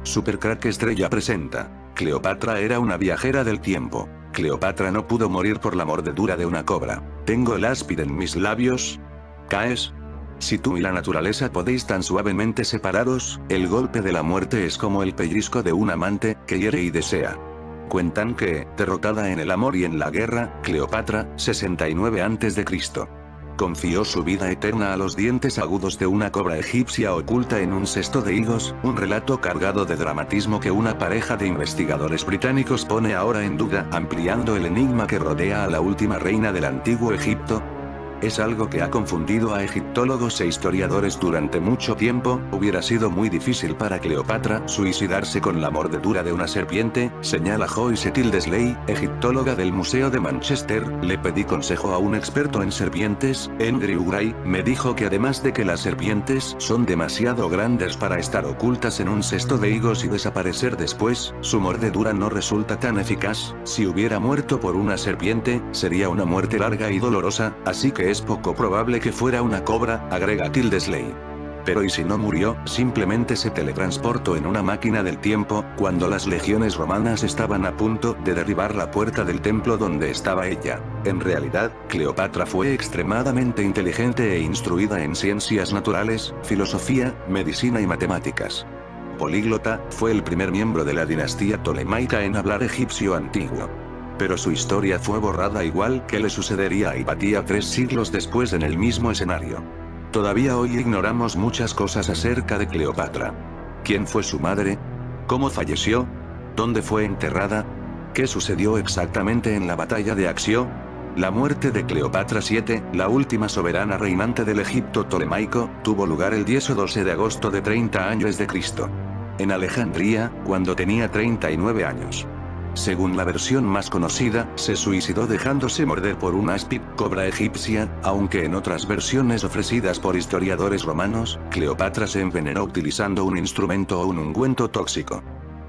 Supercrack Estrella presenta. Cleopatra era una viajera del tiempo. Cleopatra no pudo morir por la mordedura de una cobra. Tengo el áspid en mis labios. ¿Caes? Si tú y la naturaleza podéis tan suavemente separaros, el golpe de la muerte es como el pellizco de un amante, que hiere y desea. Cuentan que, derrotada en el amor y en la guerra, Cleopatra, 69 a.C., confió su vida eterna a los dientes agudos de una cobra egipcia oculta en un cesto de higos, un relato cargado de dramatismo que una pareja de investigadores británicos pone ahora en duda, ampliando el enigma que rodea a la última reina del antiguo Egipto. Es algo que ha confundido a egiptólogos e historiadores durante mucho tiempo. Hubiera sido muy difícil para Cleopatra suicidarse con la mordedura de una serpiente, señala Joyce Tildesley, egiptóloga del Museo de Manchester. Le pedí consejo a un experto en serpientes, Andrew Gray, me dijo que además de que las serpientes son demasiado grandes para estar ocultas en un cesto de higos y desaparecer después, su mordedura no resulta tan eficaz. Si hubiera muerto por una serpiente, sería una muerte larga y dolorosa, así que es poco probable que fuera una cobra, agrega Tildesley. Pero ¿y si no murió, simplemente se teletransportó en una máquina del tiempo, cuando las legiones romanas estaban a punto de derribar la puerta del templo donde estaba ella? En realidad, Cleopatra fue extremadamente inteligente e instruida en ciencias naturales, filosofía, medicina y matemáticas. Políglota, fue el primer miembro de la dinastía tolemaica en hablar egipcio antiguo. Pero su historia fue borrada igual que le sucedería a Hipatia 3 siglos después en el mismo escenario. Todavía hoy ignoramos muchas cosas acerca de Cleopatra. ¿Quién fue su madre? ¿Cómo falleció? ¿Dónde fue enterrada? ¿Qué sucedió exactamente en la batalla de Accio? La muerte de Cleopatra VII, la última soberana reinante del Egipto tolemaico, tuvo lugar el 10 o 12 de agosto de 30 a.C. en Alejandría, cuando tenía 39 años. Según la versión más conocida, se suicidó dejándose morder por un áspid, cobra egipcia, aunque en otras versiones ofrecidas por historiadores romanos, Cleopatra se envenenó utilizando un instrumento o un ungüento tóxico.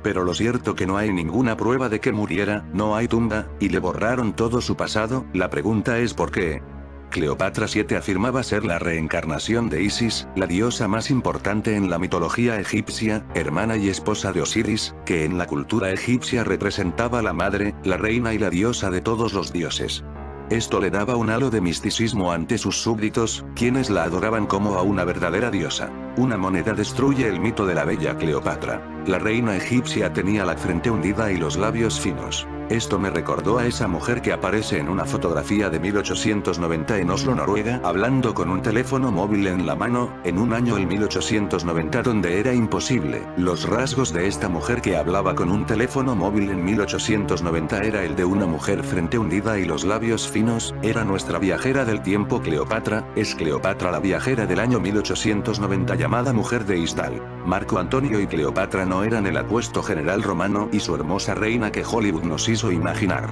Pero lo cierto que no hay ninguna prueba de que muriera, no hay tumba, y le borraron todo su pasado. La pregunta es ¿por qué? Cleopatra VII afirmaba ser la reencarnación de Isis, la diosa más importante en la mitología egipcia, hermana y esposa de Osiris, que en la cultura egipcia representaba la madre, la reina y la diosa de todos los dioses. Esto le daba un halo de misticismo ante sus súbditos, quienes la adoraban como a una verdadera diosa. Una moneda destruye el mito de la bella Cleopatra. La reina egipcia tenía la frente hundida y los labios finos. Esto me recordó a esa mujer que aparece en una fotografía de 1890 en Oslo, Noruega, hablando con un teléfono móvil en la mano, en un año el 1890 donde era imposible. Los rasgos de esta mujer que hablaba con un teléfono móvil en 1890 era el de una mujer frente hundida y los labios finos. Era nuestra viajera del tiempo Cleopatra, es Cleopatra la viajera del año 1890 llamada mujer de Isdal. Marco Antonio y Cleopatra no eran el apuesto general romano y su hermosa reina que Hollywood nos hizo imaginar.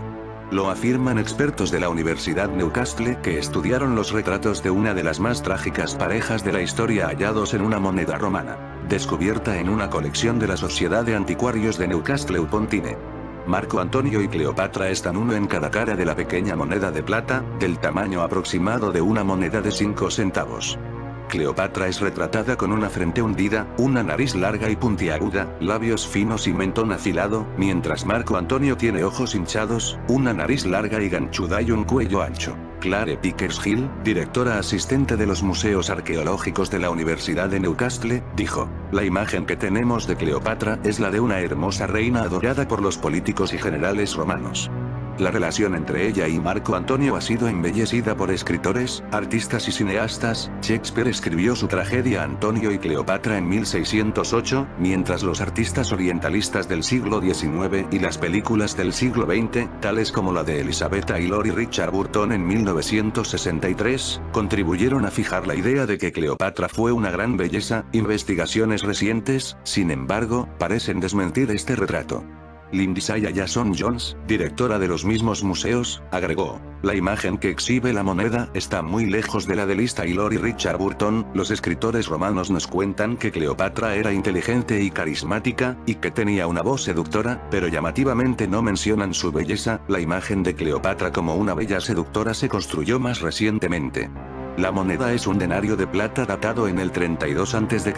Lo afirman expertos de la Universidad Newcastle que estudiaron los retratos de una de las más trágicas parejas de la historia hallados en una moneda romana, descubierta en una colección de la Sociedad de Anticuarios de Newcastle upon Tyne. Marco Antonio y Cleopatra están uno en cada cara de la pequeña moneda de plata, del tamaño aproximado de una moneda de 5 centavos. Cleopatra es retratada con una frente hundida, una nariz larga y puntiaguda, labios finos y mentón afilado, mientras Marco Antonio tiene ojos hinchados, una nariz larga y ganchuda y un cuello ancho. Clare Pickersgill, directora asistente de los museos arqueológicos de la Universidad de Newcastle, dijo: "La imagen que tenemos de Cleopatra es la de una hermosa reina adorada por los políticos y generales romanos. La relación entre ella y Marco Antonio ha sido embellecida por escritores, artistas y cineastas. Shakespeare escribió su tragedia Antonio y Cleopatra en 1608, mientras los artistas orientalistas del siglo XIX y las películas del siglo XX, tales como la de Elizabeth Taylor y Richard Burton en 1963, contribuyeron a fijar la idea de que Cleopatra fue una gran belleza. Investigaciones recientes, sin embargo, parecen desmentir este retrato". Lindsay Jason Jones, directora de los mismos museos, agregó: "La imagen que exhibe la moneda está muy lejos de la de Liz Taylor y Richard Burton. Los escritores romanos nos cuentan que Cleopatra era inteligente y carismática, y que tenía una voz seductora, pero llamativamente no mencionan su belleza. La imagen de Cleopatra como una bella seductora se construyó más recientemente. La moneda es un denario de plata datado en el 32 a.C.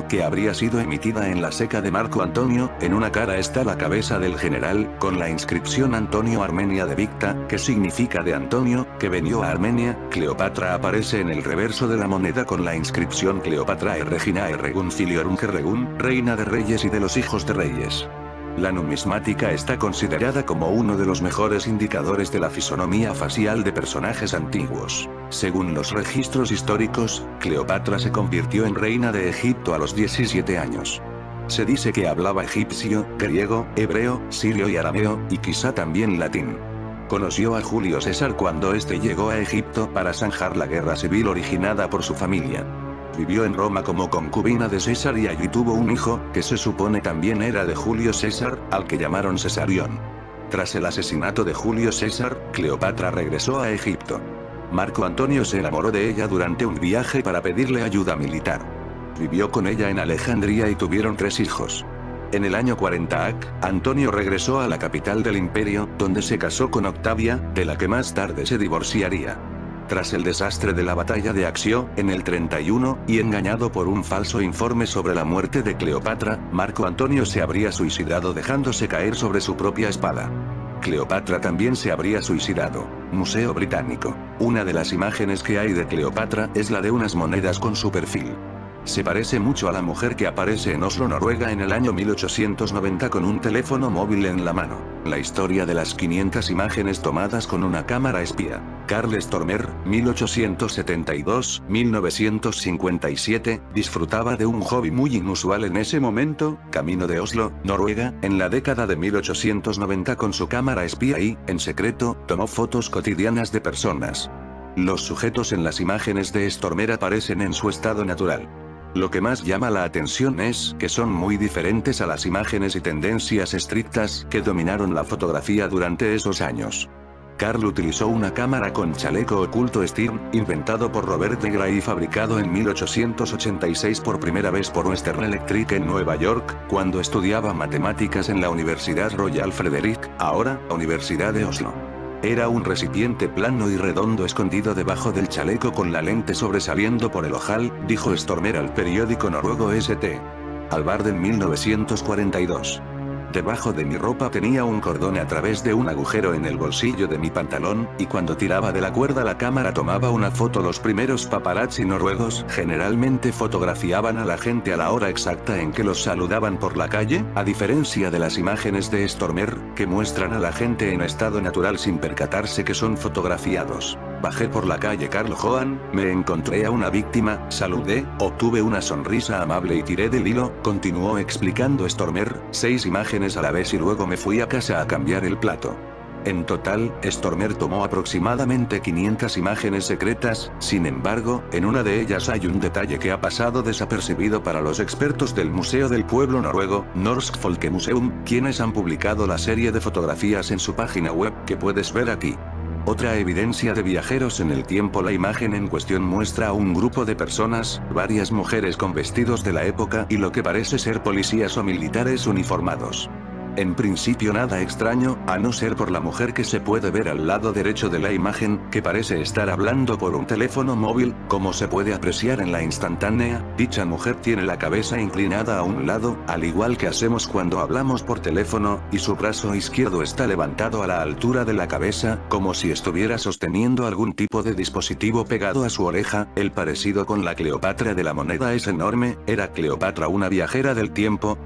que habría sido emitida en la seca de Marco Antonio. En una cara está la cabeza del general, con la inscripción Antonio Armenia de Victa, que significa de Antonio, que venió a Armenia. Cleopatra aparece en el reverso de la moneda con la inscripción Cleopatra Reginae Regum Filiorum Regum, reina de reyes y de los hijos de reyes. La numismática está considerada como uno de los mejores indicadores de la fisonomía facial de personajes antiguos. Según los registros históricos, Cleopatra se convirtió en reina de Egipto a los 17 años. Se dice que hablaba egipcio, griego, hebreo, sirio y arameo, y quizá también latín. Conoció a Julio César cuando éste llegó a Egipto para zanjar la guerra civil originada por su familia. Vivió en Roma como concubina de César y allí tuvo un hijo, que se supone también era de Julio César, al que llamaron Cesarión. Tras el asesinato de Julio César, Cleopatra regresó a Egipto. Marco Antonio se enamoró de ella durante un viaje para pedirle ayuda militar. Vivió con ella en Alejandría y tuvieron 3 hijos. En el año 40 AC, Antonio regresó a la capital del imperio, donde se casó con Octavia, de la que más tarde se divorciaría. Tras el desastre de la batalla de Accio, en el 31, y engañado por un falso informe sobre la muerte de Cleopatra, Marco Antonio se habría suicidado dejándose caer sobre su propia espada. Cleopatra también se habría suicidado. Museo Británico. Una de las imágenes que hay de Cleopatra es la de unas monedas con su perfil. Se parece mucho a la mujer que aparece en Oslo, Noruega en el año 1890 con un teléfono móvil en la mano. La historia de las 500 imágenes tomadas con una cámara espía. Carl Stormer, 1872-1957, disfrutaba de un hobby muy inusual en ese momento, camino de Oslo, Noruega, en la década de 1890 con su cámara espía y, en secreto, tomó fotos cotidianas de personas. Los sujetos en las imágenes de Stormer aparecen en su estado natural. Lo que más llama la atención es que son muy diferentes a las imágenes y tendencias estrictas que dominaron la fotografía durante esos años. Carl utilizó una cámara con chaleco oculto Stern, inventado por Robert de Grey y fabricado en 1886 por primera vez por Western Electric en Nueva York, cuando estudiaba matemáticas en la Universidad Royal Frederick, ahora, Universidad de Oslo. Era un recipiente plano y redondo escondido debajo del chaleco con la lente sobresaliendo por el ojal, dijo Stormer al periódico noruego St. Albard en 1942. Debajo de mi ropa tenía un cordón a través de un agujero en el bolsillo de mi pantalón, y cuando tiraba de la cuerda la cámara tomaba una foto. Los primeros paparazzi noruegos generalmente fotografiaban a la gente a la hora exacta en que los saludaban por la calle, a diferencia de las imágenes de Stormer, que muestran a la gente en estado natural sin percatarse que son fotografiados. Bajé por la calle Karl Johan, me encontré a una víctima, saludé, obtuve una sonrisa amable y tiré del hilo, continuó explicando Stormer, 6 imágenes a la vez y luego me fui a casa a cambiar el plato. En total, Stormer tomó aproximadamente 500 imágenes secretas, sin embargo, en una de ellas hay un detalle que ha pasado desapercibido para los expertos del Museo del Pueblo Noruego, Norsk Folkemuseum, quienes han publicado la serie de fotografías en su página web, que puedes ver aquí. Otra evidencia de viajeros en el tiempo. La imagen en cuestión muestra a un grupo de personas, varias mujeres con vestidos de la época y lo que parece ser policías o militares uniformados. En principio nada extraño, a no ser por la mujer que se puede ver al lado derecho de la imagen, que parece estar hablando por un teléfono móvil, como se puede apreciar en la instantánea. Dicha mujer tiene la cabeza inclinada a un lado, al igual que hacemos cuando hablamos por teléfono, y su brazo izquierdo está levantado a la altura de la cabeza, como si estuviera sosteniendo algún tipo de dispositivo pegado a su oreja. El parecido con la Cleopatra de la moneda es enorme. ¿Era Cleopatra una viajera del tiempo?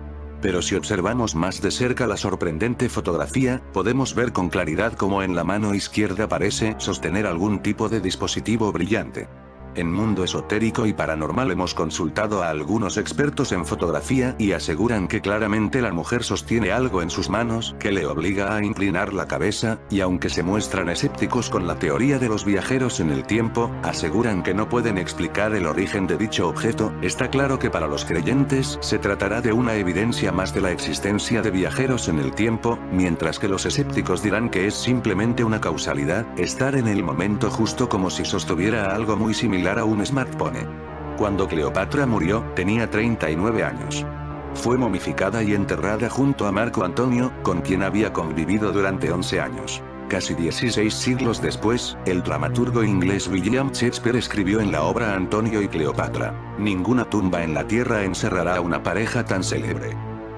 Pero si observamos más de cerca la sorprendente fotografía, podemos ver con claridad cómo en la mano izquierda parece sostener algún tipo de dispositivo brillante. En Mundo Esotérico y Paranormal hemos consultado a algunos expertos en fotografía y aseguran que claramente la mujer sostiene algo en sus manos que le obliga a inclinar la cabeza, y aunque se muestran escépticos con la teoría de los viajeros en el tiempo, aseguran que no pueden explicar el origen de dicho objeto. Está claro que para los creyentes se tratará de una evidencia más de la existencia de viajeros en el tiempo, mientras que los escépticos dirán que es simplemente una causalidad, estar en el momento justo, como si sostuviera algo muy similar a un smartphone. Cuando Cleopatra murió, tenía 39 años. Fue momificada y enterrada junto a Marco Antonio, con quien había convivido durante 11 años. Casi 16 siglos después, el dramaturgo inglés William Shakespeare escribió en la obra Antonio y Cleopatra: ninguna tumba en la tierra encerrará a una pareja tan célebre.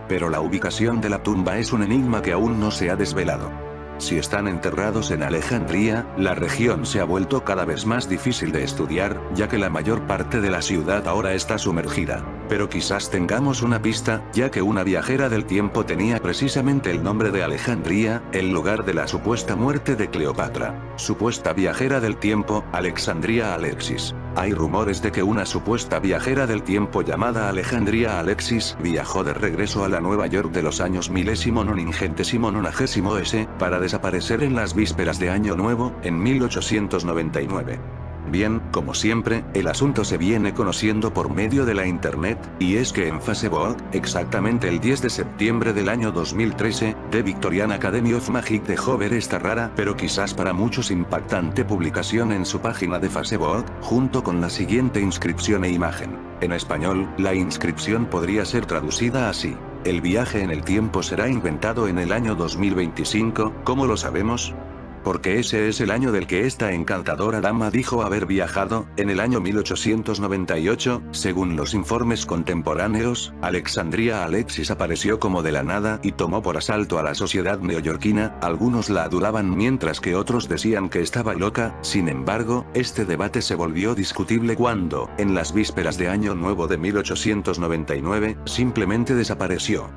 Pero la ubicación de la tumba es un enigma que aún no se ha desvelado. Si están enterrados en Alejandría, la región se ha vuelto cada vez más difícil de estudiar, ya que la mayor parte de la ciudad ahora está sumergida. Pero quizás tengamos una pista, ya que una viajera del tiempo tenía precisamente el nombre de Alejandría, el lugar de la supuesta muerte de Cleopatra. Supuesta viajera del tiempo, Alexandria Alexis. Hay rumores de que una supuesta viajera del tiempo llamada Alejandria Alexis viajó de regreso a la Nueva York de los años milésimo noningentésimo nonagésimo S, para desaparecer en las vísperas de Año Nuevo, en 1899. Bien, como siempre, el asunto se viene conociendo por medio de la internet, y es que en Facebook, exactamente el 10 de septiembre del año 2013, The Victorian Academy of Magic dejó ver esta rara, pero quizás para muchos impactante publicación en su página de Facebook, junto con la siguiente inscripción e imagen. En español, la inscripción podría ser traducida así: el viaje en el tiempo será inventado en el año 2025, ¿cómo lo sabemos? Porque ese es el año del que esta encantadora dama dijo haber viajado, en el año 1898, según los informes contemporáneos. Alexandria Alexis apareció como de la nada y tomó por asalto a la sociedad neoyorquina. Algunos la adoraban mientras que otros decían que estaba loca. Sin embargo, este debate se volvió discutible cuando, en las vísperas de Año Nuevo de 1899, simplemente desapareció.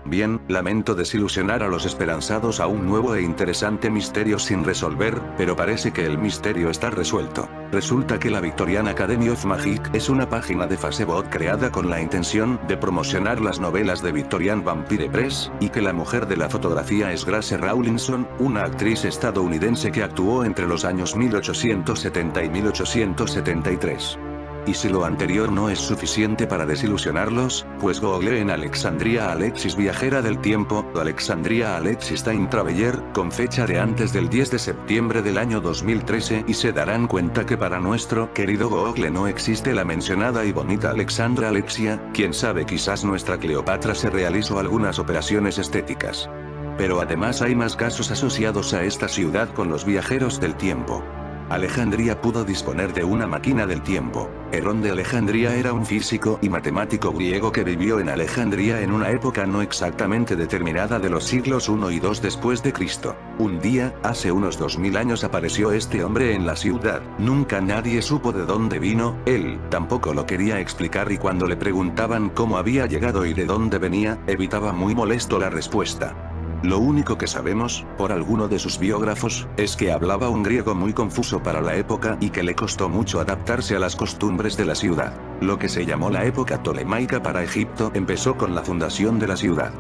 Bien, lamento desilusionar a los esperanzados a un nuevo e interesante misterio sin resolver, pero parece que el misterio está resuelto. Resulta que la Victorian Academy of Magic es una página de Facebook creada con la intención de promocionar las novelas de Victorian Vampire Press, y que la mujer de la fotografía es Grace Rawlinson, una actriz estadounidense que actuó entre los años 1870 y 1873. Y si lo anterior no es suficiente para desilusionarlos, pues googleen Alexandria Alexis viajera del tiempo, o Alexandria Alexis Time Traveler, con fecha de antes del 10 de septiembre del año 2013 y se darán cuenta que para nuestro querido Google no existe la mencionada y bonita Alexandra Alexia. Quién sabe, quizás nuestra Cleopatra se realizó algunas operaciones estéticas. Pero además hay más casos asociados a esta ciudad con los viajeros del tiempo. Alejandría pudo disponer de una máquina del tiempo. Herón de Alejandría era un físico y matemático griego que vivió en Alejandría en una época no exactamente determinada de los siglos I y II después de Cristo. Un día, hace unos 2000 años apareció este hombre en la ciudad. Nunca nadie supo de dónde vino, él tampoco lo quería explicar, y cuando le preguntaban cómo había llegado y de dónde venía, evitaba muy molesto la respuesta. Lo único que sabemos, por alguno de sus biógrafos, es que hablaba un griego muy confuso para la época y que le costó mucho adaptarse a las costumbres de la ciudad. Lo que se llamó la época tolemaica para Egipto empezó con la fundación de la ciudad.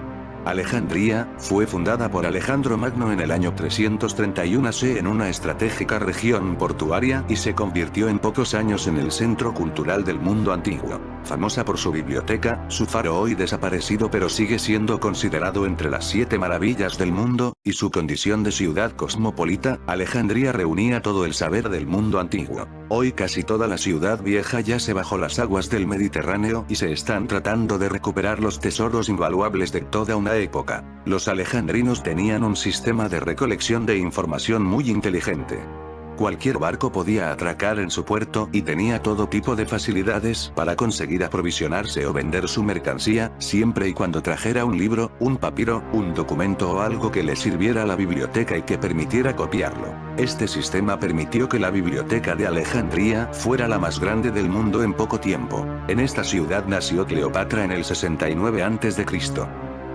Alejandría fue fundada por Alejandro Magno en el año 331 AC en una estratégica región portuaria y se convirtió en pocos años en el centro cultural del mundo antiguo. Famosa por su biblioteca, su faro hoy desaparecido pero sigue siendo considerado entre las 7 maravillas del mundo, y su condición de ciudad cosmopolita, Alejandría reunía todo el saber del mundo antiguo. Hoy casi toda la ciudad vieja yace bajo las aguas del Mediterráneo y se están tratando de recuperar los tesoros invaluables de toda una época. Los alejandrinos tenían un sistema de recolección de información muy inteligente. Cualquier barco podía atracar en su puerto y tenía todo tipo de facilidades para conseguir aprovisionarse o vender su mercancía, siempre y cuando trajera un libro, un papiro, un documento o algo que le sirviera a la biblioteca y que permitiera copiarlo. Este sistema permitió que la biblioteca de Alejandría fuera la más grande del mundo en poco tiempo. En esta ciudad nació Cleopatra en el 69 a.C.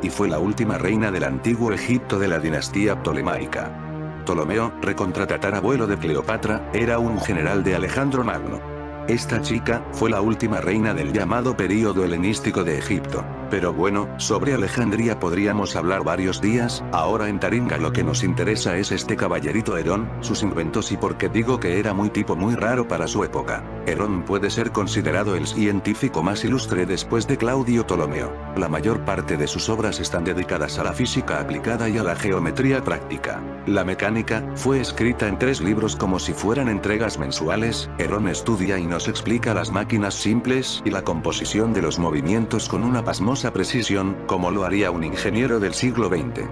y fue la última reina del antiguo Egipto de la dinastía ptolemaica. Ptolomeo, recontratatarabuelo de Cleopatra, era un general de Alejandro Magno. Esta chica fue la última reina del llamado período helenístico de Egipto. Pero bueno, sobre Alejandría podríamos hablar varios días. Ahora en Taringa lo que nos interesa es este caballerito Herón, sus inventos y por qué digo que era muy raro para su época. Herón puede ser considerado el científico más ilustre después de Claudio Ptolomeo. La mayor parte de sus obras están dedicadas a la física aplicada y a la geometría práctica. La mecánica fue escrita en 3 libros como si fueran entregas mensuales. Herón estudia y nos explica las máquinas simples y la composición de los movimientos con una pasmosa precisión, como lo haría un ingeniero del siglo XX.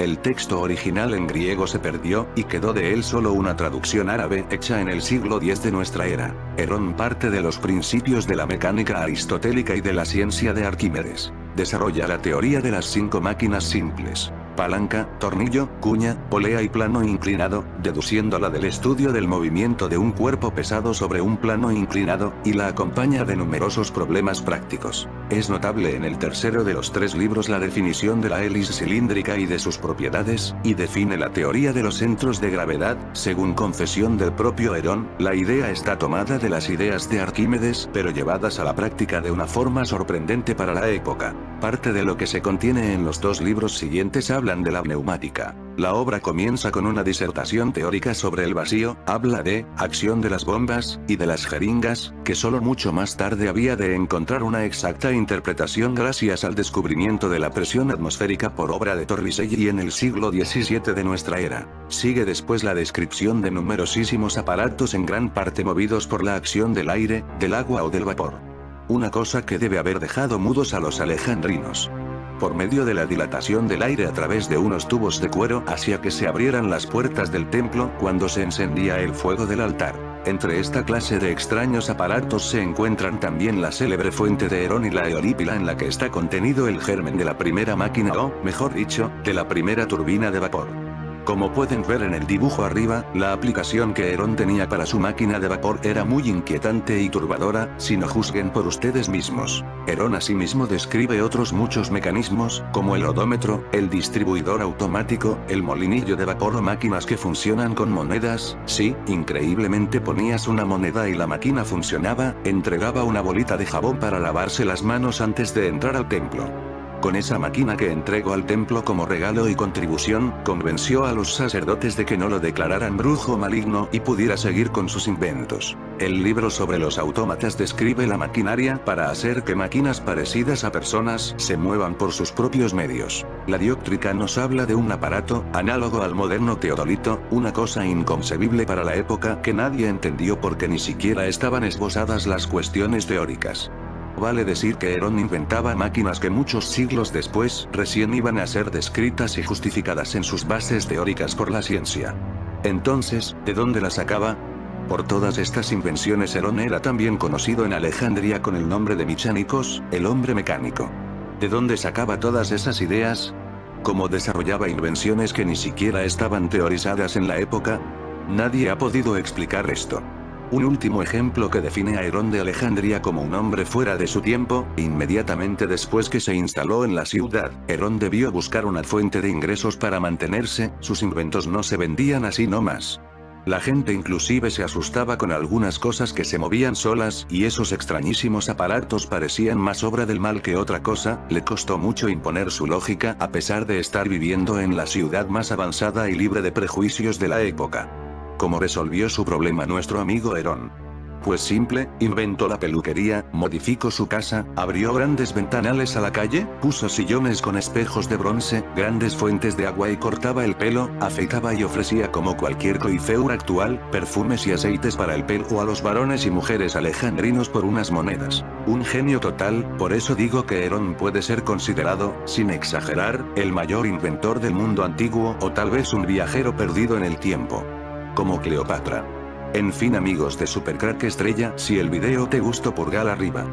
El texto original en griego se perdió, y quedó de él solo una traducción árabe hecha en el siglo X de nuestra era. Herón parte de los principios de la mecánica aristotélica y de la ciencia de Arquímedes. Desarrolla la teoría de las 5 máquinas simples: palanca, tornillo, cuña, polea y plano inclinado, deduciéndola del estudio del movimiento de un cuerpo pesado sobre un plano inclinado, y la acompaña de numerosos problemas prácticos. Es notable en el tercero de los 3 libros la definición de la hélice cilíndrica y de sus propiedades, y define la teoría de los centros de gravedad. Según confesión del propio Herón, la idea está tomada de las ideas de Arquímedes, pero llevadas a la práctica de una forma sorprendente para la época. Parte de lo que se contiene en los 2 libros siguientes hablan de la neumática. La obra comienza con una disertación teórica sobre el vacío, habla de acción de las bombas y de las jeringas, que solo mucho más tarde había de encontrar una exacta interpretación gracias al descubrimiento de la presión atmosférica por obra de Torricelli en el siglo XVII de nuestra era. Sigue después la descripción de numerosísimos aparatos en gran parte movidos por la acción del aire, del agua o del vapor. Una cosa que debe haber dejado mudos a los alejandrinos. Por medio de la dilatación del aire a través de unos tubos de cuero hacía que se abrieran las puertas del templo cuando se encendía el fuego del altar. Entre esta clase de extraños aparatos se encuentran también la célebre fuente de Herón y la eolípila en la que está contenido el germen de la primera máquina o, mejor dicho, de la primera turbina de vapor. Como pueden ver en el dibujo arriba, la aplicación que Herón tenía para su máquina de vapor era muy inquietante y turbadora, si no juzguen por ustedes mismos. Herón asimismo describe otros muchos mecanismos, como el odómetro, el distribuidor automático, el molinillo de vapor o máquinas que funcionan con monedas. Sí, increíblemente ponías una moneda y la máquina funcionaba, entregaba una bolita de jabón para lavarse las manos antes de entrar al templo. Con esa máquina que entregó al templo como regalo y contribución, convenció a los sacerdotes de que no lo declararan brujo maligno y pudiera seguir con sus inventos. El libro sobre los autómatas describe la maquinaria para hacer que máquinas parecidas a personas se muevan por sus propios medios. La dióctrica nos habla de un aparato, análogo al moderno teodolito, una cosa inconcebible para la época que nadie entendió porque ni siquiera estaban esbozadas las cuestiones teóricas. Vale decir que Herón inventaba máquinas que muchos siglos después recién iban a ser descritas y justificadas en sus bases teóricas por la ciencia. Entonces, ¿de dónde las sacaba? Por todas estas invenciones Herón era también conocido en Alejandría con el nombre de Mecánicos, el hombre mecánico. ¿De dónde sacaba todas esas ideas? ¿Cómo desarrollaba invenciones que ni siquiera estaban teorizadas en la época? Nadie ha podido explicar esto. Un último ejemplo que define a Herón de Alejandría como un hombre fuera de su tiempo: inmediatamente después que se instaló en la ciudad, Herón debió buscar una fuente de ingresos para mantenerse. Sus inventos no se vendían así nomás. La gente inclusive se asustaba con algunas cosas que se movían solas, y esos extrañísimos aparatos parecían más obra del mal que otra cosa. Le costó mucho imponer su lógica a pesar de estar viviendo en la ciudad más avanzada y libre de prejuicios de la época. ¿Cómo resolvió su problema nuestro amigo Herón? Pues simple, inventó la peluquería, modificó su casa, abrió grandes ventanales a la calle, puso sillones con espejos de bronce, grandes fuentes de agua y cortaba el pelo, afeitaba y ofrecía como cualquier coiffeur actual, perfumes y aceites para el pelo a los varones y mujeres alejandrinos por unas monedas. Un genio total, por eso digo que Herón puede ser considerado, sin exagerar, el mayor inventor del mundo antiguo o tal vez un viajero perdido en el tiempo. Como Cleopatra. En fin amigos de Supercrack Estrella, si el video te gustó pulgar arriba.